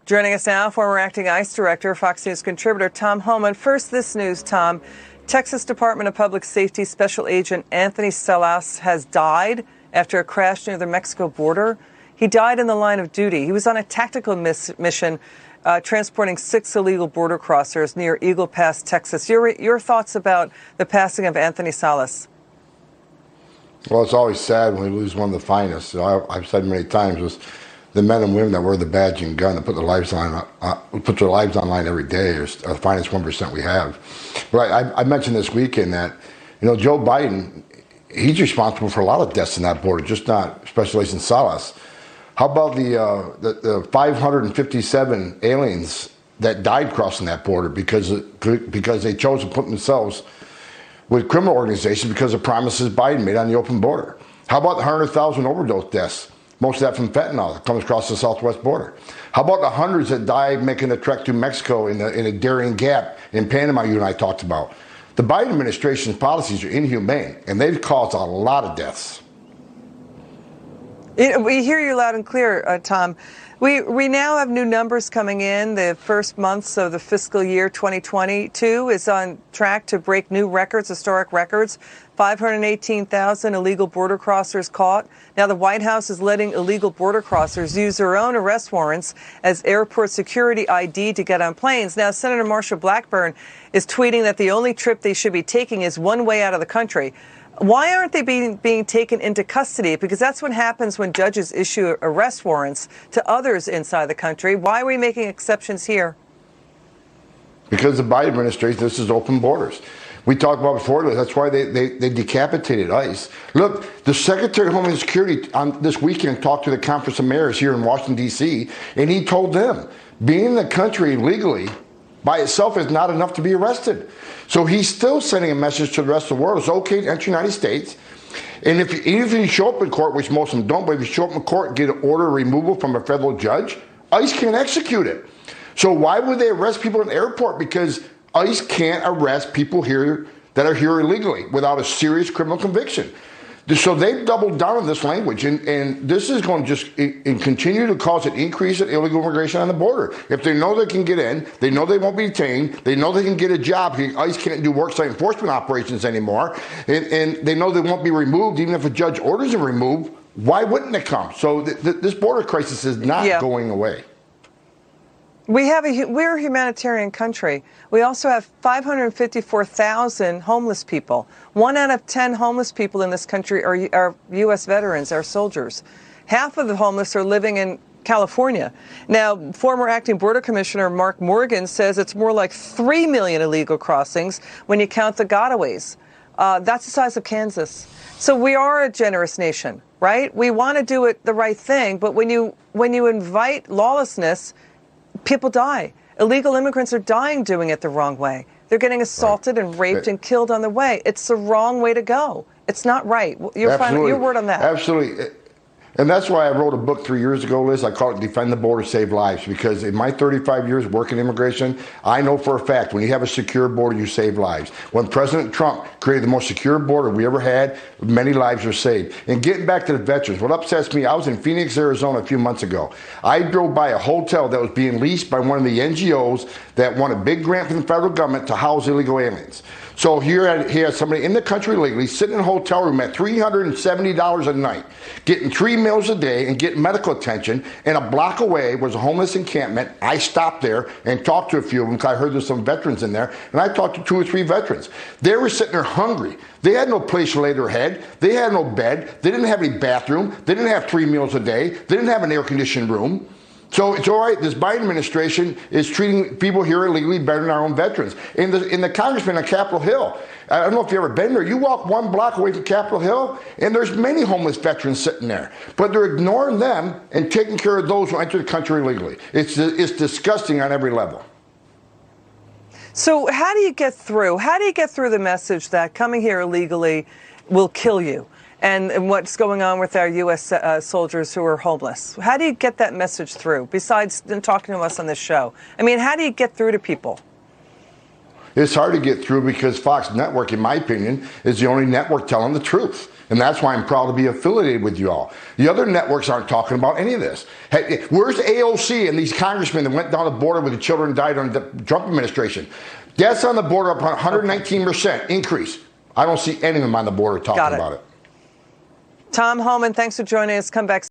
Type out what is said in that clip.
Joining us now, former acting ICE director, Fox News contributor Tom Homan. First, this news, Tom. Texas Department of Public Safety Special Agent Anthony Salas has died after a crash near the Mexico border. He died in the line of duty. He was on a tactical mission transporting 6 illegal border crossers near Eagle Pass, Texas. Your thoughts about the passing of Anthony Salas? Well, it's always sad when we lose one of the finest. So I've said many times, was the men and women that wear the badge and gun that put their lives on line every day are the finest 1% we have. But I mentioned this weekend that, Joe Biden, he's responsible for a lot of deaths in that border, just not Special Agent Salas. How about the 557 aliens that died crossing that border because they chose to put themselves with criminal organizations because of promises Biden made on the open border? How about the 100,000 overdose deaths? Most of that from fentanyl that comes across the southwest border. How about the hundreds that died making the trek to Mexico in a Darien Gap in Panama you and I talked about? The Biden administration's policies are inhumane, and they've caused a lot of deaths. We hear you loud and clear, Tom. We now have new numbers coming in. The first months of the fiscal year 2022 is on track to break new records, historic records. 518,000 illegal border crossers caught. Now the White House is letting illegal border crossers use their own arrest warrants as airport security ID to get on planes. Now Senator Marsha Blackburn is tweeting that the only trip they should be taking is one way out of the country. Why aren't they being taken into custody? Because that's what happens when judges issue arrest warrants to others inside the country. Why are we making exceptions here? Because the Biden administration, this is open borders. We talked about before, that's why they decapitated ICE. Look, the Secretary of Homeland Security on this weekend talked to the Conference of Mayors here in Washington, D.C., and he told them being in the country legally by itself is not enough to be arrested. So he's still sending a message to the rest of the world. It's okay to enter the United States. And even if you show up in court, which most of them don't, but if you show up in court and get an order of removal from a federal judge, ICE can't execute it. So why would they arrest people in the airport? Because ICE can't arrest people here that are here illegally without a serious criminal conviction. So they've doubled down on this language, and this is going to just continue to cause an increase in illegal immigration on the border. If they know they can get in, they know they won't be detained, they know they can get a job. ICE can't do worksite enforcement operations anymore, and they know they won't be removed even if a judge orders them removed. Why wouldn't they come? So this border crisis is not going away. We're a humanitarian country. We also have 554,000 homeless people. 1 out of 10 homeless people in this country are U.S. veterans, are soldiers. Half of the homeless are living in California. Now, former acting border commissioner Mark Morgan says it's more like 3 million illegal crossings when you count the gotaways. That's the size of Kansas. So we are a generous nation, right? We want to do it the right thing, but when you invite lawlessness, people die. Illegal immigrants are dying doing it the wrong way. They're getting assaulted and raped and killed on the way. It's the wrong way to go. It's not right. Your word on that. Absolutely. And that's why I wrote a book 3 years ago, Liz. I call it Defend the Border, Save Lives. Because in my 35 years working immigration, I know for a fact when you have a secure border, you save lives. When President Trump created the most secure border we ever had, many lives were saved. And getting back to the veterans, what upsets me, I was in Phoenix, Arizona a few months ago. I drove by a hotel that was being leased by one of the NGOs that won a big grant from the federal government to house illegal aliens. So here he has somebody in the country legally sitting in a hotel room at $370 a night, getting 3 meals a day and getting medical attention. And a block away was a homeless encampment. I stopped there and talked to a few of them because I heard there's some veterans in there. And I talked to 2 or 3 veterans. They were sitting there hungry. They had no place to lay their head. They had no bed. They didn't have any bathroom. They didn't have 3 meals a day. They didn't have an air-conditioned room. So it's all right. This Biden administration is treating people here illegally better than our own veterans. And the congressman on Capitol Hill, I don't know if you've ever been there. You walk 1 block away from Capitol Hill, and there's many homeless veterans sitting there. But they're ignoring them and taking care of those who enter the country illegally. It's disgusting on every level. So how do you get through? How do you get through the message that coming here illegally will kill you? And what's going on with our U.S. Soldiers who are homeless? How do you get that message through, besides talking to us on this show? I mean, how do you get through to people? It's hard to get through because Fox Network, in my opinion, is the only network telling the truth. And that's why I'm proud to be affiliated with you all. The other networks aren't talking about any of this. Hey, where's AOC and these congressmen that went down the border with the children died under the Trump administration? Deaths on the border up 119% increase. I don't see any of them on the border talking about it. Tom Homan, thanks for joining us. Come back.